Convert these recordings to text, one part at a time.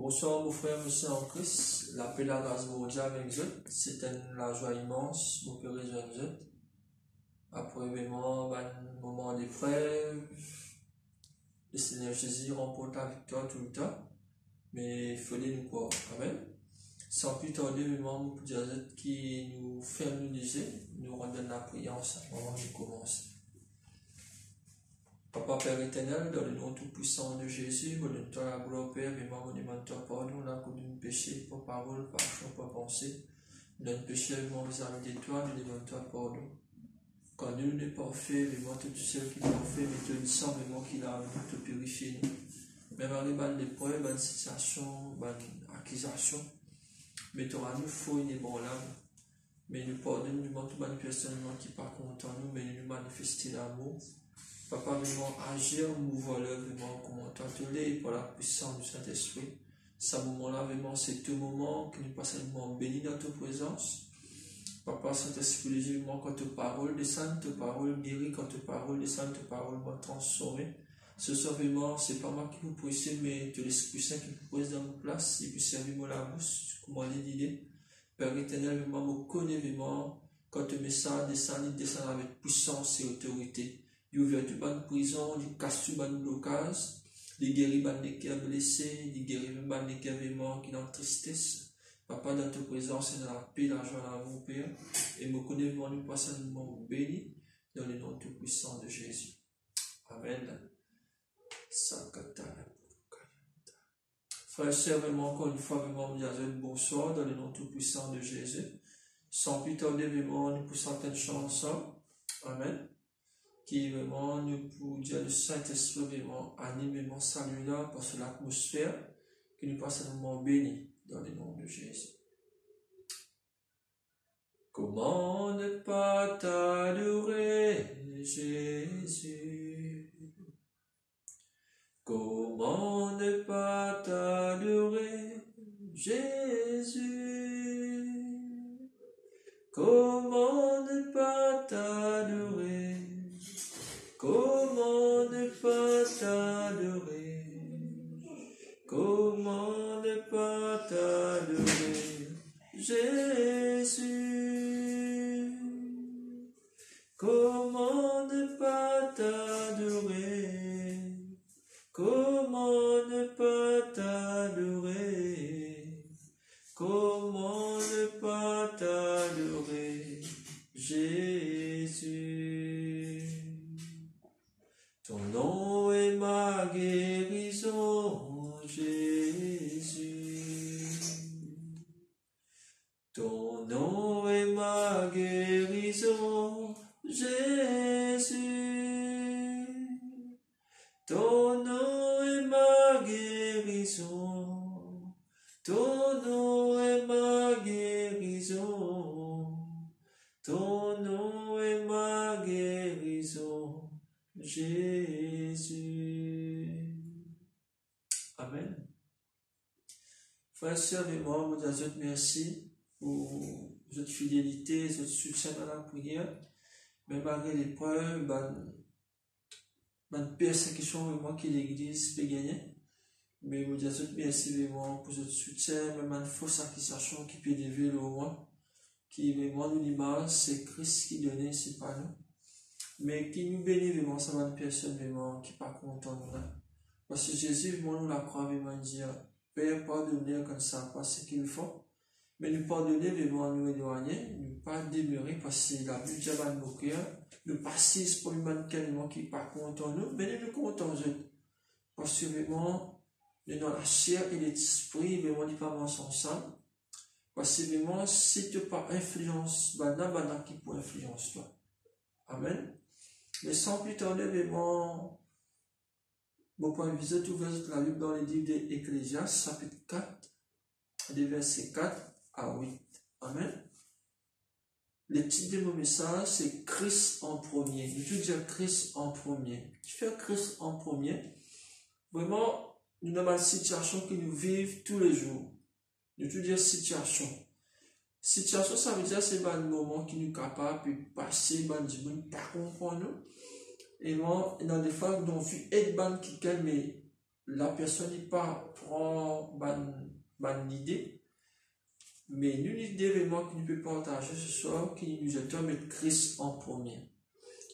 Bonsoir mon frère, monsieur en Christ, la paix, la grâce, mon Dieu avec vous. C'est la joie immense, mon Père rejoindre vous. Après vraiment, un moment d'épreuve, le Seigneur Jésus remporte la victoire tout le temps, mais il fallait nous croire. Amen. Sans plus tarder, vraiment, mon Dieu qui nous fait nous dire, nous rendons la prière ensemble avant de commencer. Papa Père éternel, dans le nom tout-puissant de Jésus, me donne-toi la gloire, Père, et moi, me demande-toi pardon, là, pour nous pécher, pour parole, par action, par pensée. Donne péché, mon vis-à-vis de toi, me demande-toi pardon. Quand nul n'est parfait, mais moi, tout seul qui est parfait, mais te disant, mais moi, qui l'a te purifier. Même en les l'épreuve, bonne situation, bonne accusation, mais tu auras nous faux inébranlable. Mais nous pardonne, nous montre bonne personne qui par contre en nous, mais nous manifester l'amour. Papa, vraiment agir, mouvoir l'œuvre, vraiment, comment t'atteler par la puissance du Saint-Esprit. Ce moment-là, vraiment, c'est tout moment que nous passons un moment béni dans ta présence. Papa, Saint-Esprit, vraiment, quand ta parole descend, ta parole guérit, quand ta parole descend, ta parole m'a transformé. Ce soir, vraiment, c'est pas moi qui vous presse, mais de l'Esprit Saint qui vous presse dans vos places, et puis servir-moi la bouche, comment l'idée. Père éternel, vraiment, me connaît vraiment, quand te message descend, il descend avec puissance et autorité. Il ouvre toute bonne prison, il casse tout bon blocage, il guérit les cœurs blessés, il guérit même les cœurs vraiment qui sont en tristesse. Papa, dans ta présence, et dans la paix, la joie, l'amour, Père, et me connaît vraiment, nous passons un moment béni, dans le nom tout puissant de Jésus. Amen. Frère et sœur, vraiment, encore une fois, vraiment, nous avons bonsoir, dans le nom tout puissant de Jésus. Sans plus tarder, vraiment, nous poussons certaines chansons. Amen. Qui vraiment nous pour dire le Saint-Esprit vraiment anime vraiment salut là parce que l'atmosphère que nous passons un moment béni dans le nom de Jésus. Comment ne pas t'adorer, Jésus? Comment ne pas t'adorer, Jésus? Comment ne pas t'adorer? Comment ne pas t'adorer? Comment ne pas t'adorer, Jésus? Comment ne pas t'adorer? Comment ne pas t'adorer? Comment ne pas t'adorer, Jésus? Ton nom est ma guérison, Jésus. Ton nom est ma guérison, Jésus. Ton nom est ma guérison. Ton nom est ma guérison. Ton nom est ma guérison, Jésus. Amen. Frères et sœurs, et moi, vous disons merci pour votre fidélité, votre soutien dans la prière. Même malgré l'épreuve, persécution vraiment que l'Église peut gagner. Mais vous disons merci vraiment pour votre soutien, même une fausse accusation qui peut lever le roi. Qui vraiment nous l'image, c'est Christ qui donnait, c'est pas nous. Mais qui nous bénit vraiment, ça va une personne vraiment qui n'est pas content de nous. Parce que Jésus, vraiment, nous la croit vraiment dire, Père, pardonnez comme ça, pas ce qu'il faut. Mais nous pardonner vraiment, nous éloigner, nous pas demeurer, parce que la Bible dit à nos cœurs, nous passer pour une bonne calme qui n'est pas content de nous, mais nous contents eux. Parce que vraiment, nous dans la chair et l'esprit, vraiment, nous pas ensemble. Parce que vraiment, si tu n'as pas influence, bana qui peut influence toi. Amen. Mais sans plus tarder, vraiment, mon point de vue, tout la Bible dans les livres d'Ecclésiaste, chapitre 4, des versets 4 à 8. Amen. Le titre de mon message, c'est Christ en premier. Je veux dire Christ en premier. Tu fais Christ en premier. Vraiment, nous avons une situation que nous vivons tous les jours. Je veux dire situation. Situation, ça veut dire c'est un moment qui nous est capable de passer, de pas comprendre nous. Et moi, dans des fois, donc, être ban qui calme, la personne n'est pas prend bonne idée, mais une idée vraiment qui nous peut partager ce soir, qui nous aide à mettre Christ en premier.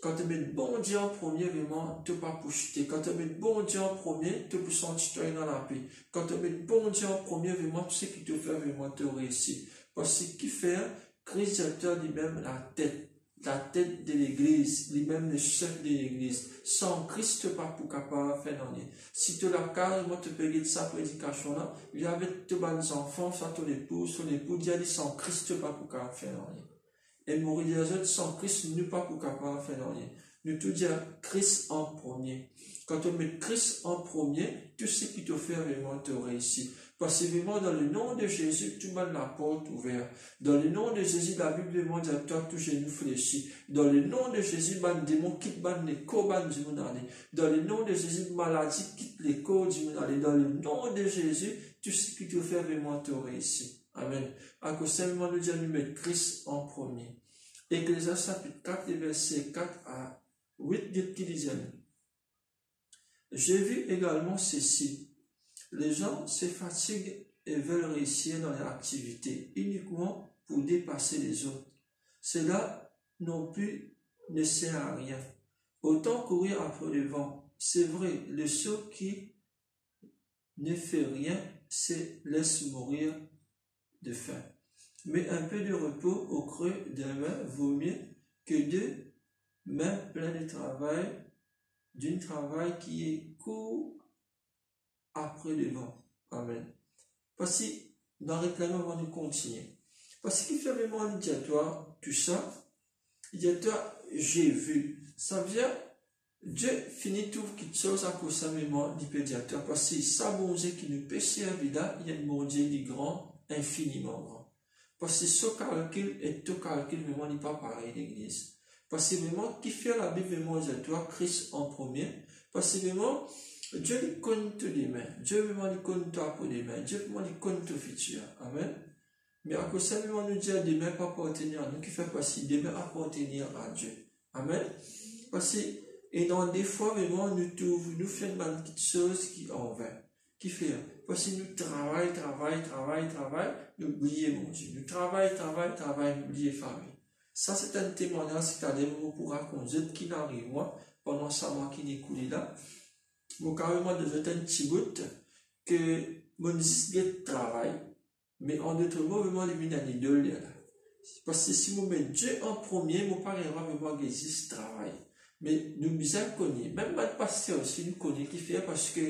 Quand tu mets bon Dieu en premier, vraiment, tu ne peux pas chuter. Quand tu mets bon Dieu en premier, tu peux sentir dans la paix. Quand tu mets bon Dieu en premier, vraiment, tout ce qui te fait vraiment te réussir. Parce que ce qui fait, Christ lui-même la tête de l'église, lui-même le chef de l'église. Sans Christ, tu n'es pas capable de faire rien. Si tu l'as carrément, tu peux dire sa prédication là, il y avait tes enfants, soit ton époux, dit sans Christ, tu n'es pas capable de faire rien. Et mourir des autres sans Christ, nous pas capable de faire rien. Nous tout dire Christ en premier. Quand on met Christ en premier, tout ce qui te fait vraiment te réussir. Parce que vraiment, dans le nom de Jésus, tu m'as la porte ouverte. Dans le nom de Jésus, la Bible demande à toi, tout genou fléchi. Dans le nom de Jésus, ban démon quitte ban les corps, ban du monde aller. Dans le nom de Jésus, maladie quitte les corps du monde aller. Dans le nom de Jésus, tout ce qui te fait vraiment te réussir. Amen. À cause seulement nous dire, nous mettre Christ en premier. Ecclésiaste chapitre 4, verset 4 à 8, dit qui disait, j'ai vu également ceci. Les gens se fatiguent et veulent réussir dans leur activité uniquement pour dépasser les autres. Cela non plus ne sert à rien. Autant courir après le vent. C'est vrai, le sot qui ne fait rien se laisse mourir de faim. Mais un peu de repos au creux des mains vaut mieux que deux mains pleines de travail, d'un travail qui est court après le vent. Amen. Parce que dans le réclamement, on va nous continuer. Parce qu'il fait vraiment un médiatoire, tout ça, médiatoire, j'ai vu. Ça veut dire, Dieu finit tout quelque chose à cause de sa mémoire du pédiateur. Parce que ça, bon Dieu qui nous péché à vida, il y a un bon Dieu du grand, infiniment grand. Parce que ce calcul et tout calcul, vraiment, n'est pas pareil, l'église. Parce que vraiment, qui fait la Bible, vraiment, médiatoire, Christ en premier. Parce que vraiment, Dieu lui connaît tous les mains. Dieu vraiment lui connaît toi pour les mains. Dieu vraiment lui connaît ton futur. Amen. Mais à cause de ça, nous dire des mains pas appartenir à nous, qui fait passer des mains appartenir à Dieu. Amen. Parce que, et dans des fois, vraiment, nous faisons une petite chose qui en vain. Qui fait, parce que nous travaillons, nous oublions mon Dieu. Nous travaillons, nous oublions famille. Ça, c'est un témoignage, c'est-à-dire, nous pour raconter qui n'arrive, moi, pendant ça, moi qui n'ai coulé là. Moi, carrément, de un petit bout que mon de travail, mais en d'autres mots, vraiment, les minanies de là. Parce que si vous mettez Dieu en premier, mon père va vraiment existe travail. Mais nous nous connaissons, même notre pasteur aussi nous connaît qui fait parce que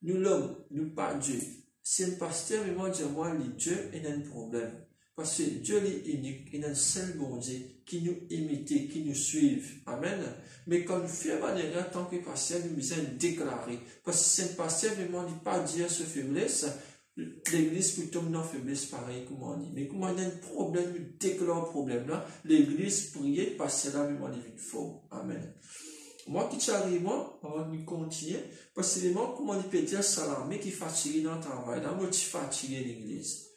nous l'homme, nous pas Dieu. Si un pasteur vraiment dit moi, les Dieu, il y a un problème. Parce que Dieu est unique, il y a un seul bon Dieu qui nous imite, qui nous suit. Amen. Mais quand nous faisons manière, en tant que pasteur, nous devons déclarer. Parce que si un pasteur vraiment dit pas dire ce faiblesse, l'église peut tomber dans faiblesse pareil, comme on dit. Mais comme on a un problème, nous déclarons le problème là, l'église prier, parce que là, vraiment, il est faux. Amen. Moi qui t'arrive, moi, avant de continuer, parce que vraiment, comme on peut dire, salamé qui est fatigué dans le travail, là, moi, je suis fatigué l'église.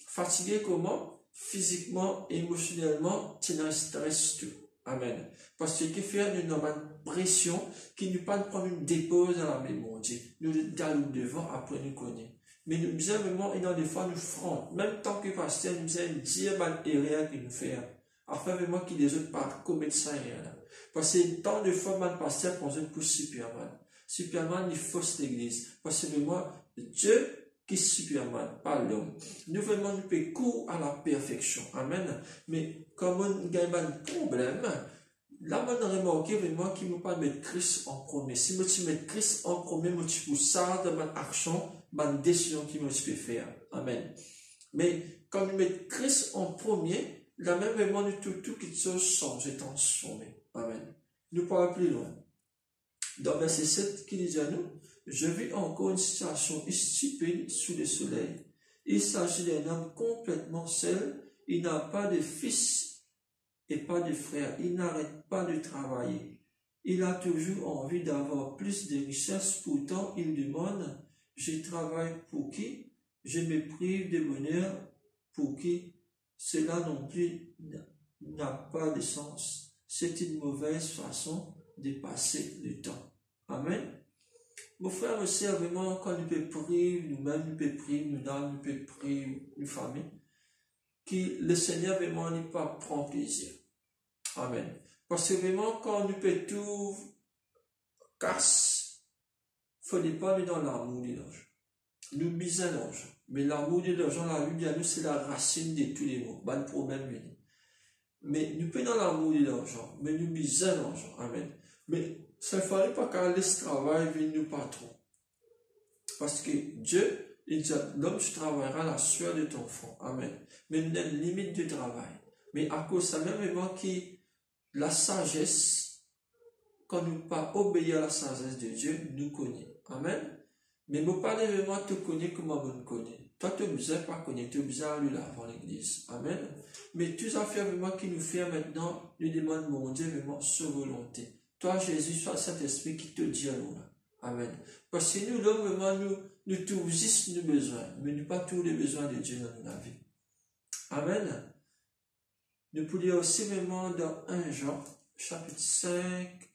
Fatigué comment? Physiquement, émotionnellement, tu es dans le stress tout. Amen. Parce que qui fait une pression qui nous pas prendre une dépose dans la mémoire. Nous allons devant, après nous connaître. Mais nous disons vraiment, et dans des fois, nous ferons, même tant que pasteur, nous disons dire l'erreur qu'il nous fait. Afin vraiment que les autres pas commettre ça là. Parce que tant de fois, man pasteur pense pour Superman. Superman, il fausse l'église. Parce que vraiment, Dieu qui est Superman, pas l'homme. Nous vraiment, nous pouvons court à la perfection. Amen. Mais comme on a un problème, là, on a remarqué vraiment qu'il ne faut pas mettre Christ en premier. Si tu mets Christ en premier, tu peux ça dans ma action, ma décision qui me peut faire. Amen. Mais quand nous mettons Christ en premier, là même vraiment, nous tout quelque chose change et transformé. Amen. Nous parlons plus loin. Dans verset 7, qui dit à nous, je vis encore une situation stupide sous le soleil. Il s'agit d'un homme complètement seul. Il n'a pas de fils et pas de frère. Il n'arrête pas de travailler. Il a toujours envie d'avoir plus de richesses. Pourtant, il demande, je travaille pour qui? Je me prive de bonheur pour qui? Cela non plus n'a pas de sens. C'est une mauvaise façon de passer le temps. Amen. Mon frère, mon soeur, vraiment, quand nous pouvons prier, nous-mêmes, nous pouvons prier, nous pouvons prier, nous famille, que le Seigneur, vraiment, n'est pas prend plaisir. Amen. Parce que vraiment, quand nous pouvons tout casse, il ne faut pas nous dans l'amour de l'argent. Nous misons l'argent. Mais l'amour de l'argent, la Bible, nous, c'est la racine de tous les maux. Pas de problème. Mais nous pouvons dans l'amour de l'argent. Mais nous misons l'argent. Amen. Mais ça ne fallait pas qu'à laisse travail vienne nous patron. Parce que Dieu, il dit, l'homme, tu travailleras la sueur de ton front. Amen. Mais nous avons une limite de travail. Mais à cause de ça, même qui la sagesse, quand nous ne pas obéir à la sagesse de Dieu, nous connaissons. Amen. Mais ne pas vraiment te connaître comme on me connaît. Toi, tu n'as besoin pas connaître, tu as besoin de lui avant l'église. Amen. Mais tous affaires vraiment qui nous fait maintenant, nous demandons, mon Dieu, vraiment, sur volonté. Toi, Jésus, soit cet esprit qui te dit alors. Amen. Parce que nous, l'homme, vraiment, nous trouvons juste nos besoins, mais nous pas tous les besoins de Dieu dans notre vie. Amen. Nous pouvons lire aussi vraiment dans 1 Jean, chapitre 5,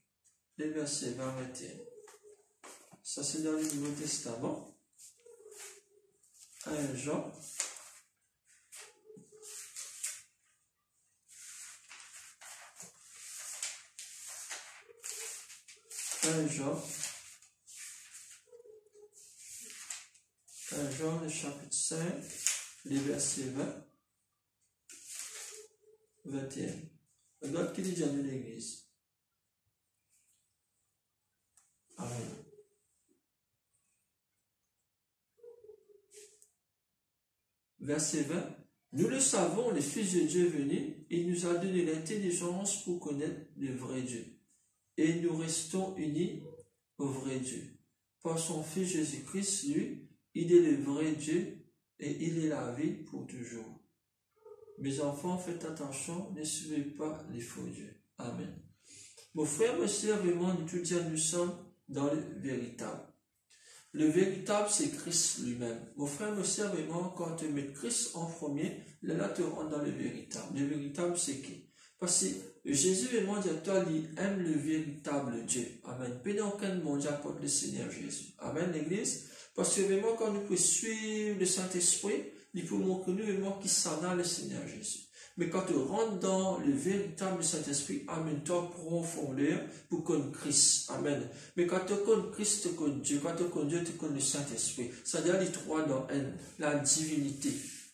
les versets 20 et 21. Ça, c'est dans le Nouveau Testament. 1 Jean. 1 Jean. 1 Jean, le chapitre 5, les versets 20, 21. Regarde qui dit déjà de l'église. Amen. Verset 20. Nous le savons, le Fils de Dieu est venu, il nous a donné l'intelligence pour connaître le vrai Dieu. Et nous restons unis au vrai Dieu. Par son Fils Jésus-Christ, lui, il est le vrai Dieu et il est la vie pour toujours. Mes enfants, faites attention, ne suivez pas les faux dieux. Amen. Mon frère, mes sœurs, vraiment, nous tout dire, nous sommes dans le véritable. Le véritable, c'est Christ lui-même. Mon frère, mes sœurs, vraiment, quand tu mets Christ en premier, là, tu rentres dans le véritable. Le véritable, c'est qui? Parce que Jésus, vraiment, dit à toi, il aime le véritable Dieu. Amen. Peu dans quel monde apporte le Seigneur Jésus. Amen, l'Église. Parce que vraiment, quand nous pouvons suivre le Saint-Esprit, il faut montrer nous vraiment qui s'en a le Seigneur Jésus. Mais quand tu rentres dans le véritable Saint-Esprit, amène-toi profondeur pour connaître Christ. Amen. Mais quand tu connais Christ, tu connais Dieu. Quand tu connais Dieu, tu connais le Saint-Esprit. C'est-à-dire les trois dans un, la divinité.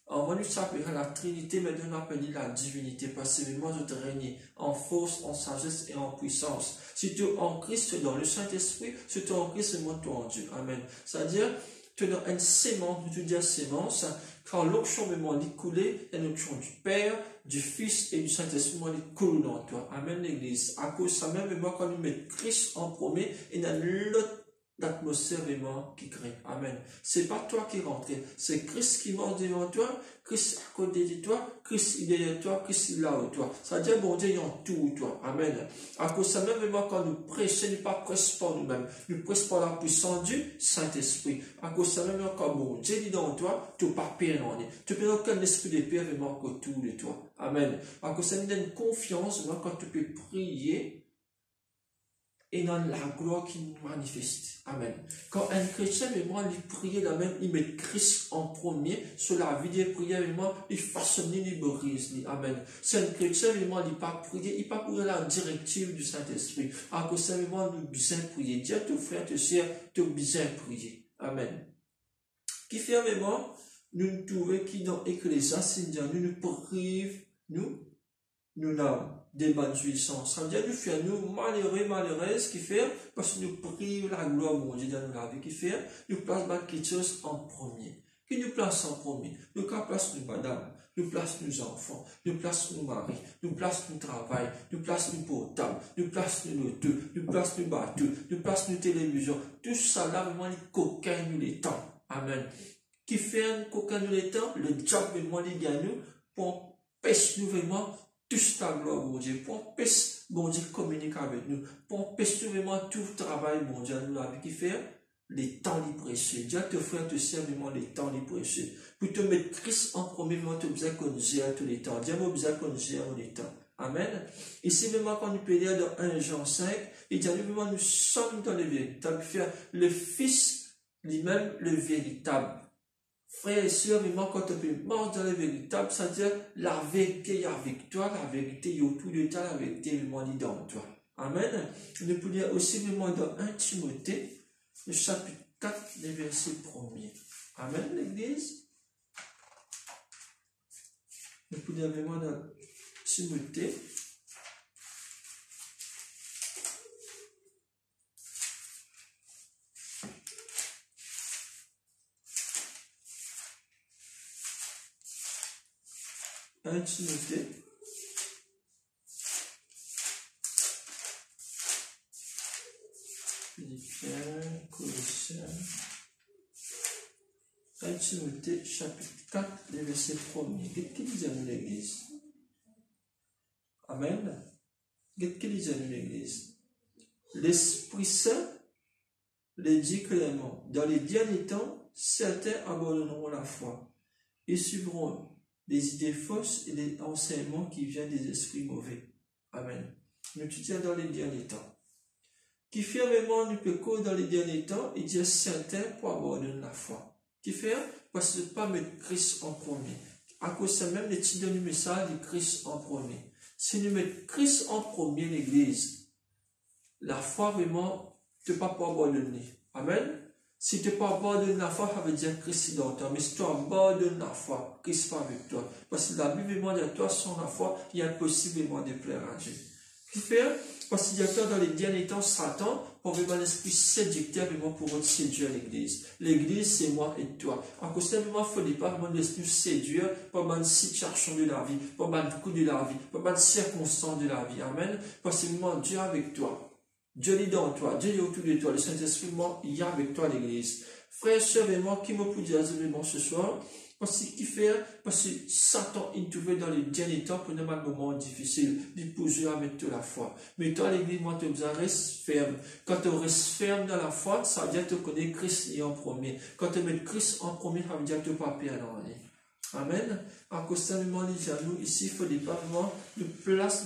Avant, nous s'appellerait la Trinité, mais nous appelons la divinité, parce que vraiment, je te règne en force, en sagesse et en puissance. Si tu es en Christ, dans le Saint-Esprit, si tu es en Christ, montre-toi en Dieu. Amen. C'est-à-dire, tu as une sémence, tu dis sémence, quand l'onction vraiment est coulée, il y a l'onction du Père, du Fils et du Saint-Esprit qui coule dans toi. Amen, l'Église. À cause de ça même, quand nous mettons Christ en premier, il y a l'autre l'atmosphère vraiment qui crée. Amen. C'est pas toi qui rentre, c'est Christ qui monte devant toi, Christ à côté de toi, Christ il est derrière toi, Christ il est là où toi. C'est-à-dire, bon Dieu, il y a tout toi. Amen. À cause de ça même, quand nous prêchons, nous ne pas prêchons par nous-mêmes, nous prêchons par la puissance du Saint-Esprit. À cause de ça même, quand bon Dieu dit dans toi, tu n'as pas peur en lui. Tu peux aucun esprit de peur vraiment autour de toi. Amen. À cause de ça, nous donne confiance, quand tu peux prier, et dans la gloire qui nous manifeste. Amen. Quand un chrétien, il prie la même, il met Christ en premier, sur la vie des prières, il façonne, il brise. Amen. C'est un chrétien, il ne pas prier, il pas pour la directive du Saint-Esprit. À cause de ça, nous besoin prier. Dis à ton frère, te sœur, tu as besoin prier. Amen. Qui fait vraiment, nous nous trouvons qui dans Ecclésiaste, nous nous prive, nous n'avons des bonnes jouissances. Ça veut dire nous faire nous malheureux, malheureuses, qui fait, parce que nous prions la gloire, mon Dieu, dans la vie, qui fait, nous place quelque chose en premier. Qui nous place en premier? Nous place nos madames, nous place nos enfants, nous place nos maris, nous place nos travail, nous place nos portables, nous place nos lotos, nous place nos bateaux, nous place nos télévisions. Tout ça là, vraiment, les coquins nous les temps. Amen. Qui fait un coquin nous les temps? Le job, vraiment, les gagne nous, pour pêcher nous vraiment, touche ta gloire, mon Dieu, pour empêcher, mon Dieu, communiquer avec nous, pour empêcher vraiment tout le travail, mon Dieu, nous l'avons qui fait, les temps les précieux. Dieu te fait te servir vraiment les temps les précieux. Pour te mettre Christ en premier, tu as besoin qu'on gère tous les temps. Dieu a besoin qu'on gère tous les temps. Amen. Ici, vraiment, quand nous peut lire dans 1 Jean 5, il dit, vraiment, nous sommes dans le véritable. Le Fils lui-même, le véritable. Frères et sœurs, vraiment, quand on peut marcher dans le véritable, c'est-à-dire la vérité est avec toi, la vérité est autour de toi, la vérité est vraiment dans toi. Amen. Nous pouvons lire aussi vraiment dans 1 Timothée, le chapitre 4, les versets 1er. Amen, l'Église. Nous pouvons lire vraiment dans Timothée. Un Timothée. Philippiens, Colossiens. 1 Timothée, chapitre 4, les versets 1er. Qu'est-ce qu'il dit à nous l'Église? Amen. Qu'est-ce qu'il dit à nous l'Église? L'Esprit Saint le dit clairement. Dans les derniers temps, certains abandonneront la foi. Ils suivront des idées fausses et des enseignements qui viennent des esprits mauvais. Amen. Nous étudions dans les derniers temps. Qui fait vraiment nous peut dans les derniers temps, il dit certains pour abandonner la foi. Qui fait parce que pas mettre Christ en premier. À cause de même les titres du message de Christ en premier. Si nous mettons Christ en premier, l'Église, la foi vraiment, tu ne peux pas abandonner. Amen. Si tu ne peux pas abandonner la foi, ça veut dire Christ est dans toi. Mais si tu abandonnes la foi, Christ n'est pas avec toi. Parce que la Bible demande à toi, sans la foi, il est impossible de plaire à Dieu. Qui fait? Parce qu'il y a dans les derniers temps, Satan, pour vraiment l'esprit séducteur, vraiment pour séduire l'Église. L'Église, c'est moi et toi. En cause de moi, il ne faut pas vraiment l'esprit séduire, pas mal de situations de la vie, pas mal de coups de la vie, pas mal de circonstances de la vie. Amen. Parce que vraiment, Dieu est avec toi. Dieu est dans toi, Dieu est autour de toi, le Saint-Esprit, il est avec toi l'Église. Frère, sœur et moi, qui me peut dire vraiment ce soir, parce que Satan, il trouvait dans les derniers temps, pour un moment difficile, il pousser à mettre la foi. Mais toi, l'Église, moi, tu restes ferme. Quand tu restes ferme dans la foi, ça veut dire que tu connais Christ en premier. Quand tu mets Christ en premier, ça veut dire que tu ne peux pas perdre en rien. Amen. En constamment, nous, ici, il faut des vraiment de place,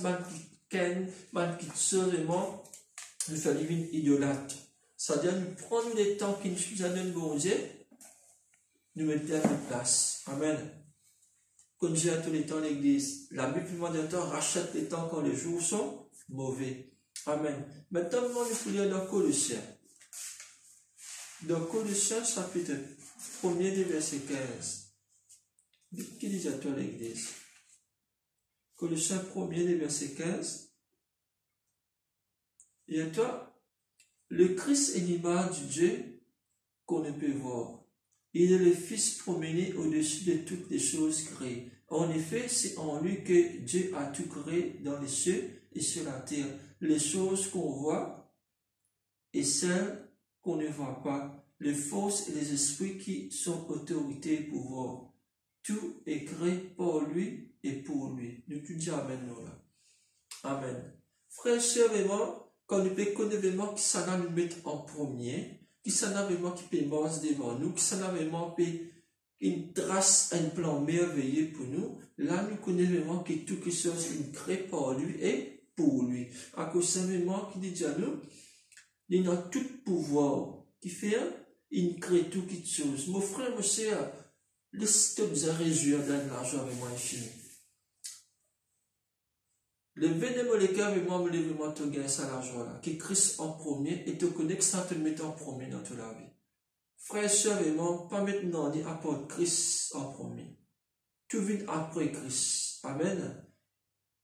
qui seulement nous faire divine idolâtre. C'est-à-dire, nous prenons les temps qui nous amènent bon Dieu, nous mettons à notre place. Amen. Comme Dieu a tous les temps l'Église, la Bible demande un temps, rachète les temps quand les jours sont mauvais. Amen. Maintenant, nous pouvons lire dans Colossiens. Dans Colossiens, chapitre 1er, des versets 15. Qu'est-ce qu'il dit à toi l'Église? Colossiens 1er, des versets 15. Et à toi, le Christ est l'image du Dieu qu'on ne peut voir. Il est le Fils promené au-dessus de toutes les choses créées. En effet, c'est en lui que Dieu a tout créé dans les cieux et sur la terre. Les choses qu'on voit et celles qu'on ne voit pas. Les forces et les esprits qui sont autorité et pouvoir. Tout est créé par lui et pour lui. Nous tout disons Amen, nous là. Amen. Frères, sœurs et moi, quand nous pouvons connaître vraiment qui s'en a nous mettre en premier, qui s'en a vraiment qui peut marcher devant nous, qui s'en a vraiment une trace, un plan merveilleux pour nous, là nous connaissons vraiment que tout quelque chose est créé par lui et pour lui. À cause de vraiment qui dit à nous, il a tout pouvoir, qui fait, il crée tout quelque chose. Mon frère, mon sœur, laisse-toi bien réjouir dans l'argent avec moi infini. Le bénémolécaire, vraiment, me lève vraiment te gagner ça l'argent là, qui Christ en premier et te connaît que ça te met en premier dans toute la vie. Frère, sœur, vraiment, pas maintenant ni apporte Christ en premier. Tout vient après Christ. Amen.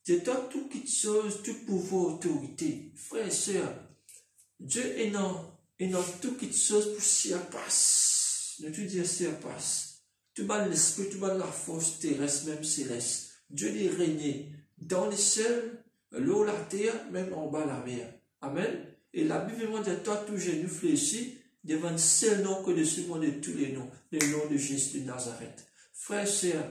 C'est toi toute chose, tout pouvoir, autorité. Frère, sœur, Dieu est dans toute chose pour s'y passe. Ne te dis s'y passe. Tu vas l'esprit, tu vas la force terrestre, même céleste. Dieu est régné dans les cieux, l'eau, la terre, même en bas la mer. Amen. Et la Bible demande à toi, tout genou fléchi, devant le seul nom que le second de tous les noms, le nom de Jésus de Nazareth. Frère, sœur,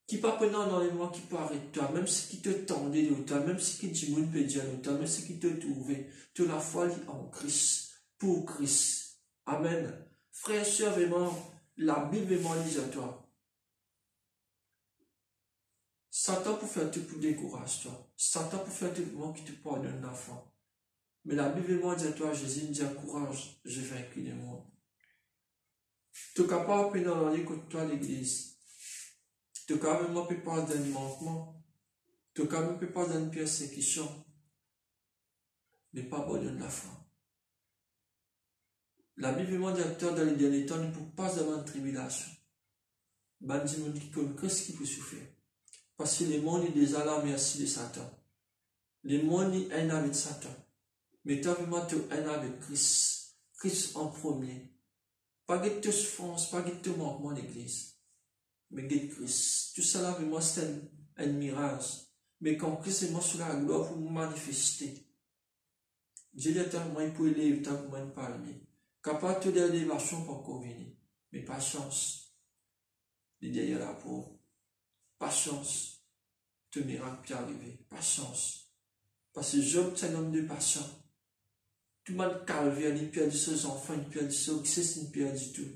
qui pas pendant dans les mois qui peut arrêter toi, même ce qui te tendait de toi, même ce qui te peut dire de toi, même ce qui te trouvait, tu la foi en Christ, pour Christ. Amen. Frère, sœur, vraiment, la Bible vraiment dit à toi. Satan pour faire tout pour décourager toi. Satan pour faire tout pour qui te pardonne l'enfant. Mais la Bible dit à toi, Jésus dit, courage, j'ai vaincu le monde. Tu es capable de parler contre toi l'église. Tu es capable de parler d'un manquement. Tu es capable de parler d'une persécution. Mais pas abandonner la foi. La Bible dit à toi, dans les derniers temps, ne peut pas avoir de tribulation. Ben, dis-moi qui connaît qu'est-ce qui peut souffrir. Parce que le monde est déjà là, merci de Satan. Le monde est un avec Satan. Mais tu as vraiment un avec Christ. Christ en premier. Pas de te souffrance, pas de te manquement l'église. Mais de Christ. Tout ça là, vraiment, c'est un mirage. Mais quand Christ est mort sur la gloire pour nous manifester. Dieu dit à moi, il peut élever, tant que moi, il parle. Capable de te l'élévation pour qu'on vienne. Mais pas chance. Il est derrière la pauvre. Pas chance. Te miracle peut arriver. Pas chance. Parce que Job, c'est un homme de patience. Tout le monde calvaire, il perd ses enfants, il perd ses succès, il perd du tout.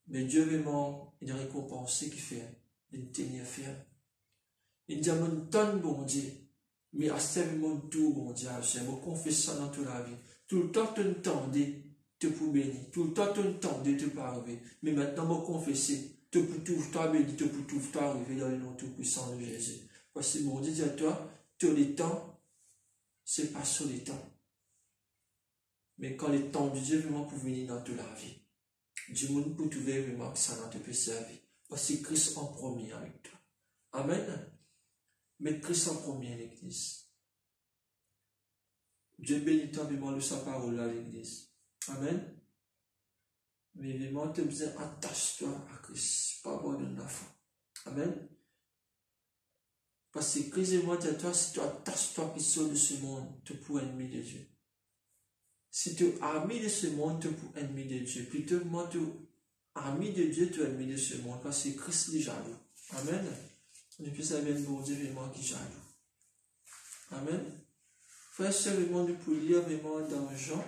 Mais Dieu vraiment, il récompense qui fait, il tenir ferme. Il dit à mon tonne bon Dieu, mais à ce moment tout bon Dieu, j'aime confesser ça dans toute la vie. Tout le temps, tu entendais te pour bénir, tout le temps, tu entendais te pas arriver. Mais maintenant, me confesser, te pour tout, toi bénir, te pour tout, toi arriver dans le nom tout puissant de Jésus. Parce que bon Dieu dit à toi, tous les temps, c'est pas sur les temps. Mais quand le temps de Dieu vraiment pour venir dans toute la vie, Dieu monde pour trouver vraiment que ça n'a te peut servir. Parce que Christ en premier avec toi. Amen. Mais Christ en premier à l'église. Dieu bénit toi vraiment de sa parole à l'église. Amen. Mais vraiment, tu as besoin attache-toi à Christ. Pas abandonner la foi. Amen. Parce que Christ et moi, dis à toi, si tu attaches-toi qui sort de ce monde, tu pourras ennemi de Dieu. Si tu es ami de ce monde, tu es ennemi de Dieu. Plutôt, moi, tu es ami de Dieu, tu es ennemi de ce monde. Parce que Christ est jaloux. Amen. Depuis ça vient de bon Dieu, vraiment, qui est jaloux. Amen. Frère, c'est vraiment pour lire vraiment dans Jean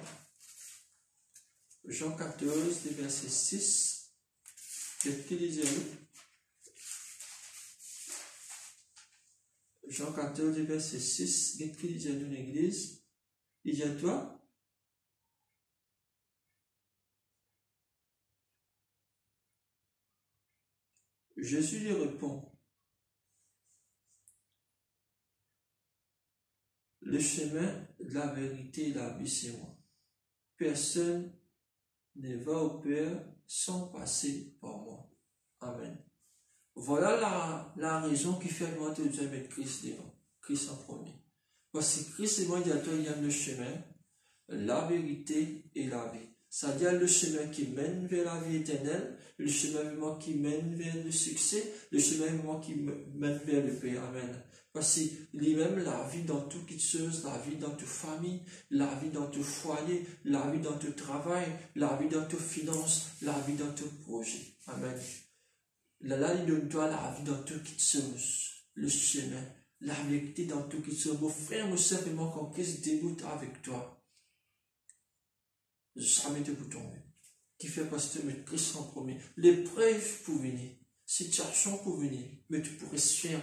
14, verset 6. Qu'est-ce qu'il disait? Jean 14, verset 6. Qu'est-ce qu'il disait dans l'église? Il dit à toi? Jésus lui répond, le chemin de la vérité et la vie, c'est moi. Personne ne va au Père sans passer par moi. Amen. Voilà la raison qui fait que moi te dire mettre Christ devant. Christ en premier. Parce que Christ et moi, il y a le chemin, la vérité et la vie. C'est-à-dire le chemin qui mène vers la vie éternelle, le chemin vraiment qui mène vers le succès, le chemin vraiment qui mène vers le Père. Amen. Parce qu'il est même la vie dans toute chose, la vie dans ta famille, la vie dans ton foyer, la vie dans ton travail, la vie dans tes finances, la vie dans tes projets. Amen. Là, il donne toi la vie dans toute chose, le chemin, la vérité dans toute chose. Mon frère, mon soeur, vraiment, quand Christ débute avec toi, jamais te pour tomber. Qui fait parce que tu mets Christ en premier. L'épreuve pour venir, situation pour venir, mais tu pourrais se faire.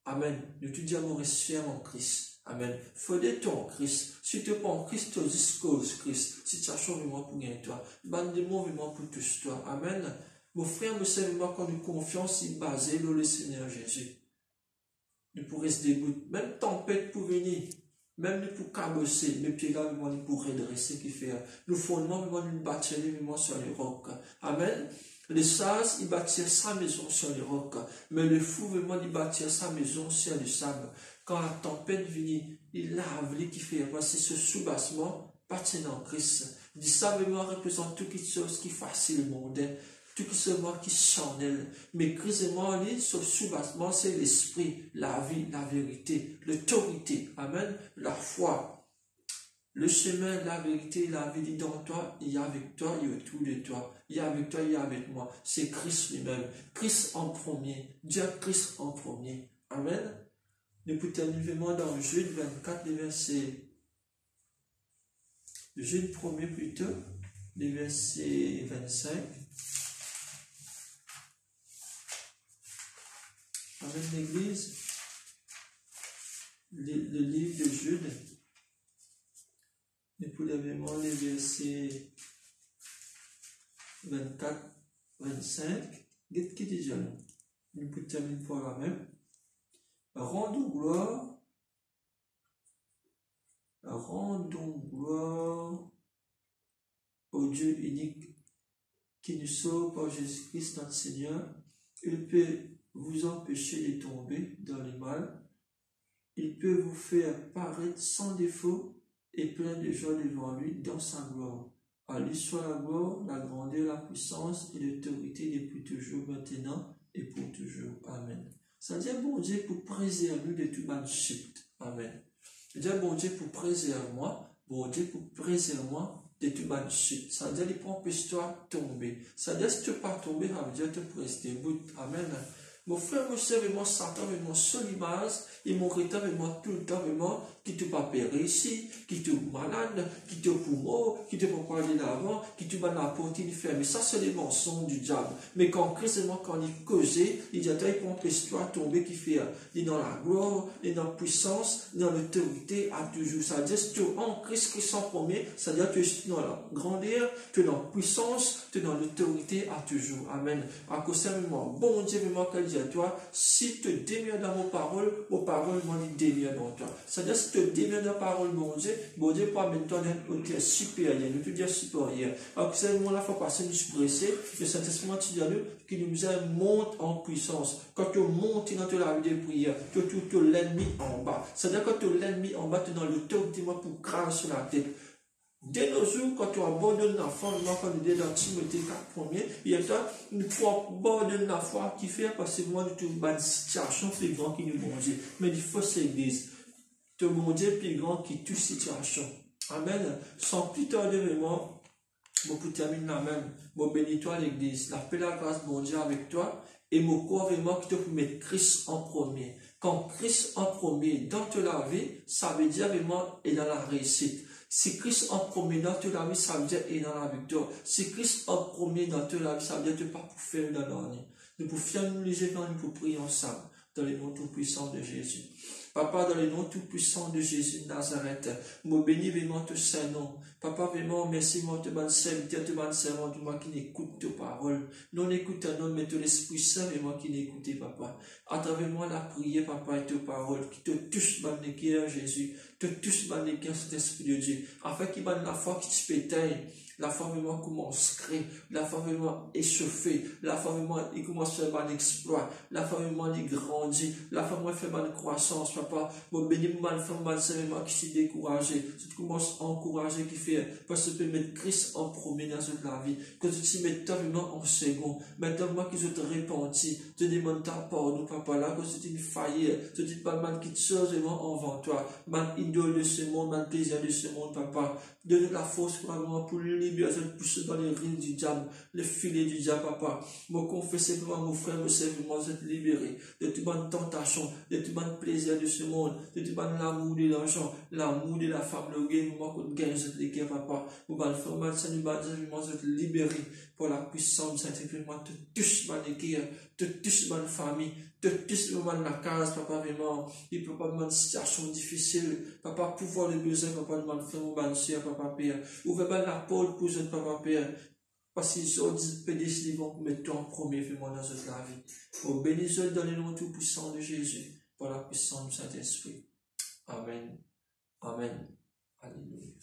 Amen. Nous te disons, reste ferme en Christ. Amen. Faut-il en Christ. Si tu prends Christ, tu disposes Christ. Situation vraiment pour gagner toi. Bande de mots vraiment pour tous toi. Amen. Mon frère, me sait vraiment quand nous confiance est basée dans le Seigneur Jésus. Nous pourrions se dégoûter. Même tempête pour venir. Même pour cabosser, mes pieds là, pour redresser, qui fait. Nous fondements, nous bâtir sur les rocs. Amen. Les sages, ils bâtirent sa maison sur les rocs. Mais le fou, vraiment, il bâtir sa maison sur le sable. Quand la tempête vient, il lave les qui fait. Voici ce soubassement, bâti dans Christ. Il dit ça, vraiment, représente toute chose qui facile le monde. Tout ce qui chanel. Mais Christ et moi, ce soubassement, c'est l'esprit, la vie, la vérité, l'autorité. Amen. La foi. Le chemin, la vérité, la vie, dans toi, il y a avec toi, il y a autour de toi. Il y a avec toi, il y a avec moi. C'est Christ lui-même. Christ en premier. Dieu Christ en premier. Amen. Nous pouvons terminer dans Jude 24, les versets. Jude 1er plutôt, les versets 25. avec l'Église, le livre de Jude, et pour vraiment les versets 24, 25, qu'est-ce qui dit là? Nous pouvons terminer pour la même. Rendons gloire au Dieu unique qui nous sauve par Jésus-Christ notre Seigneur. Il peut vous empêcher de tomber dans le mal. Il peut vous faire paraître sans défaut et plein de joie devant lui dans sa gloire. À lui soit la gloire, la grandeur, la puissance et l'autorité depuis toujours, maintenant et pour toujours. Amen. Ça dit bon Dieu pour préserver de tout mal chute. Amen. Ça dit bon Dieu pour préserver moi, bon Dieu pour préserver moi de tout mal chute. Ça dit il prend toi tomber. Ça dit si tu ne peux pas tomber, ça veut dire te prester debout. Amen. Mon frère, mon soeur, vraiment, Satan, vraiment, seule image, et mon rétant, vraiment, tout le temps, vraiment, qui te pas périr ici, qui te malade, qui te poumon, qui te peut pas aller d'avant, qui te bat la porte, il ferme. Ça, c'est les mensonges du diable. Mais quand Christ, quand il causait, il dit, il prend l'histoire tomber, qui fait, il est dans la gloire, il est dans la puissance, il est dans l'autorité, à toujours. Ça veut dire, si tu es en Christ, Christ en premier, ça veut dire que tu es dans la grandeur, tu es dans la puissance, tu es dans l'autorité, à toujours. Amen. À cause de moi, bon Dieu, vraiment, qu'elle dit à toi, si tu te démêles dans vos paroles m'ont dit démêle dans toi. C'est-à-dire, si tu te démêles dans la parole, mon Dieu, pas maintenant d'un côté supérieur, nous te dire supérieur. Alors que c'est le moment là, il faut passer nous pressé, le Saint-Esprit qui nous monte en puissance. Quand tu montes dans la vie de prière, tu l'ennemi en bas. C'est-à-dire, quand tu l'ennemi en bas, tu es dans l'autorité pour craser sur la tête. Dès nos jours, quand tu abandonnes la foi, quand nous dit dans Timothée 4 1er, il y a une foi abandonne la foi qui fait parce que moi, tu as une situation plus grande qui nous manger. Mais il faut l'église. Te manger plus grand qui toute situation. Amen. Sans plus tarder, vraiment, pour terminer la même, mon bénis-toi l'église. La paix, la grâce, mon Dieu avec toi. Et mon corps, vraiment, qui te peut mettre Christ en premier. Quand Christ en premier dans toute la vie, ça veut dire vraiment, et dans la réussite. Si Christ en premier dans toute la vie, ça veut dire et dans la victoire. Si Christ en premier dans toute la vie, ça veut dire que pas pour faire dans l'année. Nous pouvons faire nous les évangiles pour prier ensemble dans le nom tout puissant de Jésus. Papa, dans le nom tout puissant de Jésus de Nazareth, me bénis vraiment tout Saint-Nom. Papa, vraiment, merci, moi, te bonne serviteur, te bonne servante, moi qui n'écoute tes paroles. Non, écoute un homme, mais de l'Esprit Saint, et moi qui n'écoute, papa. À travers moi, la prière, papa, et tes paroles, qui te touche, dans le cœur, Jésus, te touche, dans le cœur, cet Esprit de Dieu, afin qu'il m'a la foi qui te pétaille. La femme vraiment commence à créer, la femme vraiment échauffée, la femme vraiment il commence à faire un exploit, la femme vraiment il grandit, la femme vraiment fait une croissance, papa. Mon béni, mon femme, mon vraiment qui s'est découragé, tu commences à encourager, qui fait, parce que tu peux mettre Christ en premier dans toute la vie, que tu t'y mets vraiment en second. Maintenant, moi qui je te repentis, te demande ta pardon, papa, là, que c'est une faillite, tu dis pas mal qui te chose vraiment envers toi, mal idole de ce monde, mal plaisir de ce monde, papa. Donne la force vraiment pour libérer, pousser dans les rires du diable, les filets du diable, papa. Me confesser vraiment, mon frère, me servir, moi, être libéré de toute bonne tentation, de tout bon plaisir de ce monde, de tout bon l'amour de l'argent, l'amour de la femme, le gain, moi, qu'on gagne, les cœurs, papa. Pour bonne format, ça nous va être libéré pour la puissance du Saint-Esprit, moi, te touche, ma cœur, te touche, ma famille, te touche, vraiment, la case, papa, vraiment. Il peut pas demander une situation difficile, papa, pouvoir les besoins, papa, demander frère, mon soeur, papa, père. Ouvrez la porte pour notre papa, père. Parce qu'ils ont dit, pédés, ils vont mettre en premier, fais-moi dans cette la vie. Pour bénir dans le nom tout puissant de Jésus, par la puissance du Saint-Esprit. Amen. Amen. Alléluia.